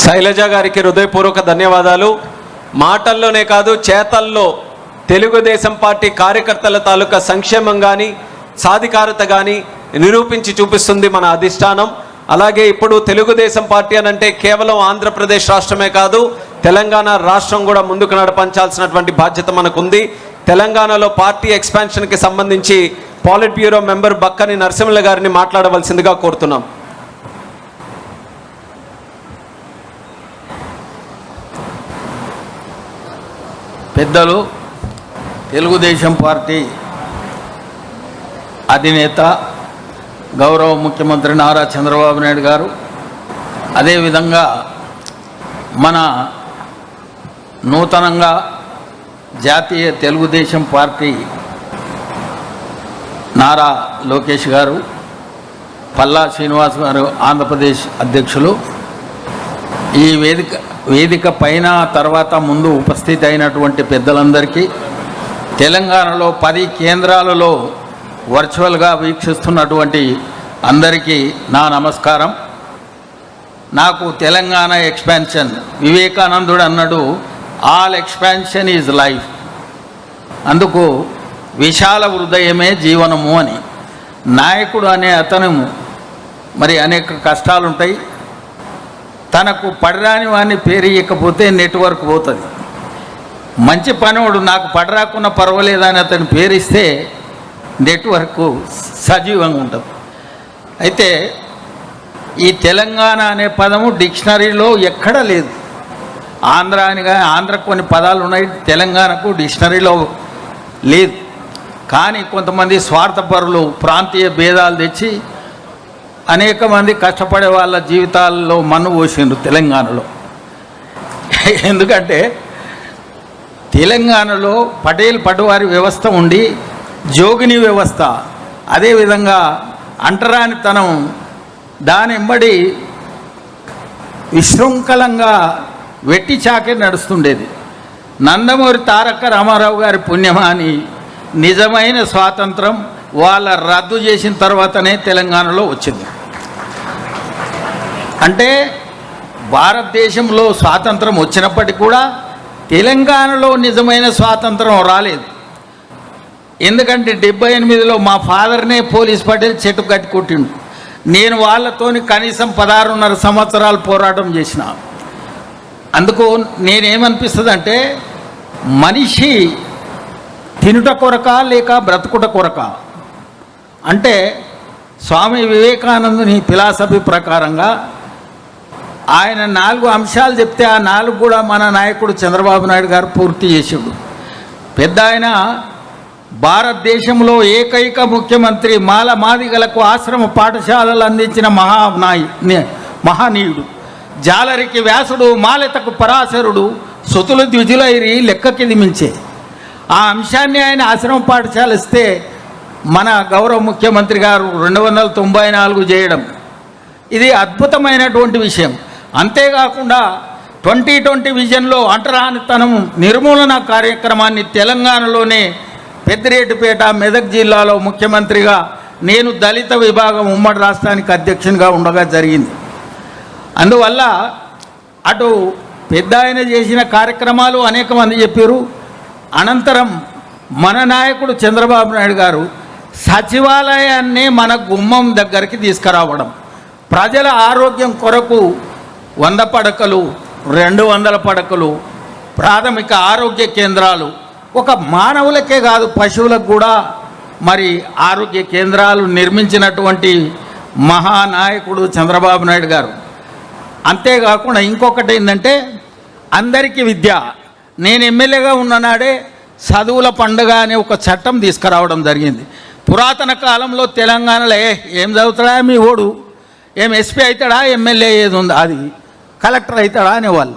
శైలజ గారికి హృదయపూర్వక ధన్యవాదాలు. మాటల్లోనే కాదు చేతల్లో తెలుగుదేశం పార్టీ కార్యకర్తల తాలూకా సంక్షేమం కానీ సాధికారత కానీ నిరూపించి చూపిస్తుంది మన అధిష్టానం. అలాగే ఇప్పుడు తెలుగుదేశం పార్టీ అనంటే కేవలం ఆంధ్రప్రదేశ్ రాష్ట్రమే కాదు, తెలంగాణ రాష్ట్రం కూడా ముందుకు నడిపించాల్సినటువంటి బాధ్యత మనకుంది. తెలంగాణలో పార్టీ ఎక్స్పాన్షన్కి సంబంధించి పాలిట్ బ్యూరో మెంబర్ బక్కని నరసింహుల గారిని మాట్లాడవలసిందిగా కోరుతున్నాం. పెద్దలు, తెలుగుదేశం పార్టీ అధినేత గౌరవ ముఖ్యమంత్రి నారా చంద్రబాబు నాయుడు గారు, అదేవిధంగా మన నూతనంగా జాతీయ తెలుగుదేశం పార్టీ నారా లోకేష్ గారు, పల్లా శ్రీనివాస్ గారు ఆంధ్రప్రదేశ్ అధ్యక్షులు, ఈ వేదిక పైన తర్వాత ముందు ఉపస్థితి అయినటువంటి పెద్దలందరికీ, తెలంగాణలో 10 కేంద్రాలలో వర్చువల్గా వీక్షిస్తున్నటువంటి అందరికీ నా నమస్కారం. నాకు తెలంగాణ ఎక్స్పాన్షన్, వివేకానందుడు అన్నాడు, ఆల్ ఎక్స్పాన్షన్ ఈజ్ లైఫ్, అందుకు విశాల హృదయమే జీవనము అని. నాయకుడు అనే అతను మరి అనేక కష్టాలు ఉంటాయి. తనకు పడరాని వాడిని పేరు ఇవ్వకపోతే నెట్వర్క్ పోతుంది. మంచి పనివాడు నాకు పడరాకున్న పర్వాలేదని అతని పేరిస్తే నెట్వర్క్ సజీవంగా ఉంటుంది. అయితే ఈ తెలంగాణ అనే పదము డిక్షనరీలో ఎక్కడా లేదు. ఆంధ్రకు కొన్ని పదాలు ఉన్నాయి, తెలంగాణకు డిక్షనరీలో లేదు. కానీ కొంతమంది స్వార్థపరులు ప్రాంతీయ భేదాలు తెచ్చి అనేక మంది కష్టపడే వాళ్ళ జీవితాల్లో మన్ను పోసిండ్రు తెలంగాణలో. ఎందుకంటే తెలంగాణలో పటేల్ పటువారి వ్యవస్థ ఉండి జోగిని వ్యవస్థ, అదేవిధంగా అంటరానితనం, దాని వెంబడి విశృంఖలంగా వెట్టి చాకే నడుస్తుండేది. నందమూరి తారక రామారావు గారి పుణ్యమాని నిజమైన స్వాతంత్రం వాళ్ళ రద్దు చేసిన తర్వాతనే తెలంగాణలో వచ్చింది. అంటే భారతదేశంలో స్వాతంత్రం వచ్చినప్పటికీ కూడా తెలంగాణలో నిజమైన స్వాతంత్రం రాలేదు. ఎందుకంటే 78లో మా ఫాదర్నే పోలీస్ పటేల్ చెట్టు కట్టి కొట్టిండు. నేను వాళ్ళతోని కనీసం 16.5 సంవత్సరాలు పోరాటం చేసిన. అందుకు నేనేమనిపిస్తుంది అంటే, మనిషి తినుట కొరక లేక బ్రతుకుట కొరక అంటే, స్వామి వివేకానందుని ఫిలాసఫీ ప్రకారంగా ఆయన 4 అంశాలు చెప్తే ఆ 4 కూడా మన నాయకుడు చంద్రబాబు నాయుడు గారు పూర్తి చేసాడు. పెద్ద ఆయన భారతదేశంలో ఏకైక ముఖ్యమంత్రి, మాల మాదిగలకు ఆశ్రమ పాఠశాలలు అందించిన మహనీయుడు, జాలరికి వ్యాసుడు, మాలెతకు పరాశరుడు, సుతులు ద్విజులైరి లెక్కకిది మించే. ఆ అంశాన్ని ఆయన ఆశ్రమ పాఠశాల ఇస్తే మన గౌరవ ముఖ్యమంత్రి గారు 294 చేయడం ఇది అద్భుతమైనటువంటి విషయం. అంతేకాకుండా 2020 విజన్లో అంటరానితనం నిర్మూలన కార్యక్రమాన్ని తెలంగాణలోనే పెద్దిరెడ్డిపేట, మెదక్ జిల్లాలో ముఖ్యమంత్రిగా నేను దళిత విభాగం ఉమ్మడి రాష్ట్రానికి అధ్యక్షునిగా ఉండగా జరిగింది. అందువల్ల అటు పెద్ద ఆయన చేసిన కార్యక్రమాలు అనేక మంది చెప్పారు. అనంతరం మన నాయకుడు చంద్రబాబు నాయుడు గారు సచివాలయాన్ని మన గుమ్మం దగ్గరికి తీసుకురావడం, ప్రజల ఆరోగ్యం కొరకు 100 పడకలు, 200 పడకలు, ప్రాథమిక ఆరోగ్య కేంద్రాలు, ఒక మానవులకే కాదు పశువులకు కూడా మరి ఆరోగ్య కేంద్రాలు నిర్మించినటువంటి మహానాయకుడు చంద్రబాబు నాయుడు గారు. అంతేకాకుండా ఇంకొకటి ఏంటంటే, అందరికీ విద్య. నేను ఎమ్మెల్యేగా ఉన్ననాడే చదువుల పండుగ అనే ఒక చట్టం తీసుకురావడం జరిగింది. పురాతన కాలంలో తెలంగాణలో ఏం చదువుతాడా మీ ఓడు, ఏం ఎస్పీ అవుతాడా, ఎమ్మెల్యే ఏది ఉందా, అది కలెక్టర్ అవుతాడా అనేవాళ్ళు.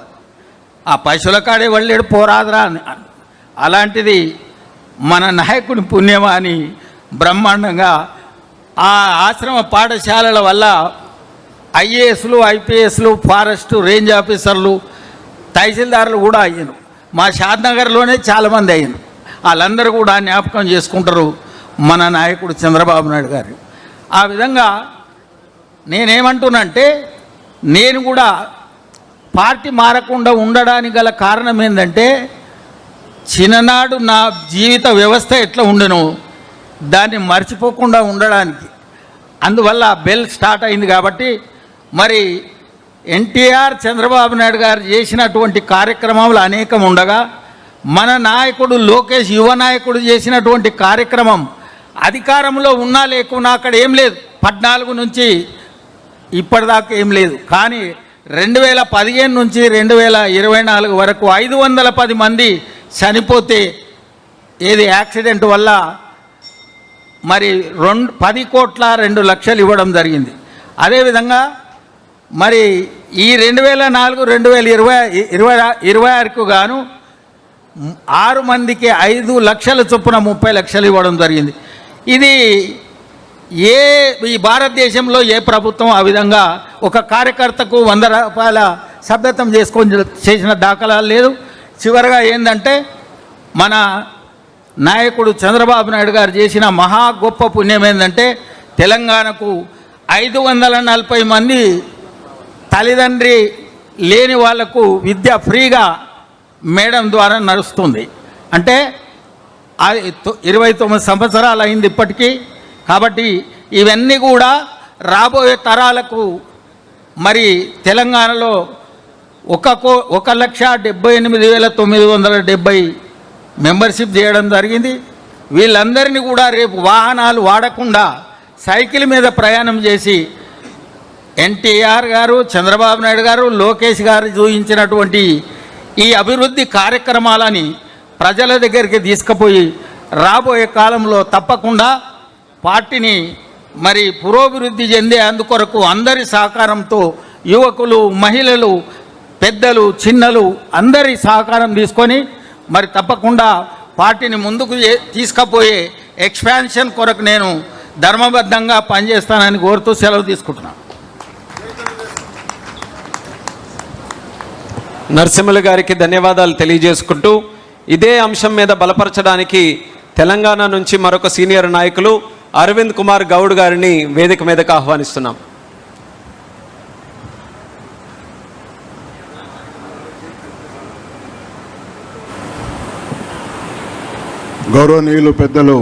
ఆ పశువుల కాడే వెళ్ళాడు పోరాదరా అని. అలాంటిది మన నాయకుని పుణ్యమా అని బ్రహ్మాండంగా ఆ ఆశ్రమ పాఠశాలల వల్ల ఐఏఎస్లు, ఐపీఎస్లు, ఫారెస్ట్ రేంజ్ ఆఫీసర్లు, తహసీల్దారులు కూడా అయ్యారు. మా షాద్నగర్లోనే చాలామంది అయ్యారు. వాళ్ళందరూ కూడా జ్ఞాపకం చేసుకుంటారు మన నాయకుడు చంద్రబాబు నాయుడు గారు. ఆ విధంగా నేనేమంటున్నానంటే, నేను కూడా పార్టీ మారకుండా ఉండడానికి గల కారణం ఏంటంటే చిన్ననాడు నా జీవిత వ్యవస్థ ఎట్లా ఉండను దాన్ని మర్చిపోకుండా ఉండడానికి. అందువల్ల బెల్ స్టార్ట్ అయింది. కాబట్టి మరి ఎన్టీఆర్ చంద్రబాబు నాయుడు గారు చేసినటువంటి కార్యక్రమాలు అనేకం ఉండగా మన నాయకుడు లోకేష్ యువ నాయకుడు చేసినటువంటి కార్యక్రమం అధికారంలో ఉన్నా లేకున్నా అక్కడ ఏం లేదు. 14 నుంచి ఇప్పటిదాకా ఏం లేదు. కానీ 2015 నుంచి 2024 వరకు 510 మంది చనిపోతే ఏది యాక్సిడెంట్ వల్ల మరి 10,02,00,000 ఇవ్వడం జరిగింది. అదేవిధంగా మరి ఈ 2004-2026కు గాను 6 మందికి 5 లక్షల చొప్పున 30 లక్షలు ఇవ్వడం జరిగింది. ఇది ఈ భారతదేశంలో ఏ ప్రభుత్వం ఆ విధంగా ఒక కార్యకర్తకు 100 రూపాయల సభ్యత్వం చేసిన దాఖలాలు లేదు. చివరిగా ఏంటంటే మన నాయకుడు చంద్రబాబు నాయుడు గారు చేసిన మహా గొప్ప పుణ్యం ఏంటంటే తెలంగాణకు 540 మంది తల్లిదండ్రి లేని వాళ్లకు విద్య ఫ్రీగా మేడం ద్వారా నడుస్తుంది. అంటే 29 సంవత్సరాలు అయింది ఇప్పటికీ. కాబట్టి ఇవన్నీ కూడా రాబోయే తరాలకు మరి తెలంగాణలో 1,78,970 మెంబర్షిప్ చేయడం జరిగింది. వీళ్ళందరినీ కూడా రేపు వాహనాలు వాడకుండా సైకిల్ మీద ప్రయాణం చేసి ఎన్టీఆర్ గారు, చంద్రబాబు నాయుడు గారు, లోకేష్ గారు చూపించినటువంటి ఈ అభివృద్ధి కార్యక్రమాలని ప్రజల దగ్గరికి తీసుకుపోయి రాబోయే కాలంలో తప్పకుండా పార్టీని మరి పురోభివృద్ధి చెందే అందుకొరకు అందరి సహకారంతో యువకులు, మహిళలు, పెద్దలు, చిన్నలు అందరి సహకారం తీసుకొని మరి తప్పకుండా పార్టీని ముందుకు తీసుకుపోయే ఎక్స్పాన్షన్ కొరకు నేను ధర్మబద్ధంగా పనిచేస్తానని కోరుతూ సెలవు తీసుకుంటున్నాను. నరసింహులు గారికి ధన్యవాదాలు తెలియజేసుకుంటూ ఇదే అంశం మీద బలపరచడానికి తెలంగాణ నుంచి మరొక సీనియర్ నాయకులు అరవింద్ కుమార్ గౌడ్ గారిని వేదిక మీదకు ఆహ్వానిస్తున్నాం. గౌరవనీయులు పెద్దలు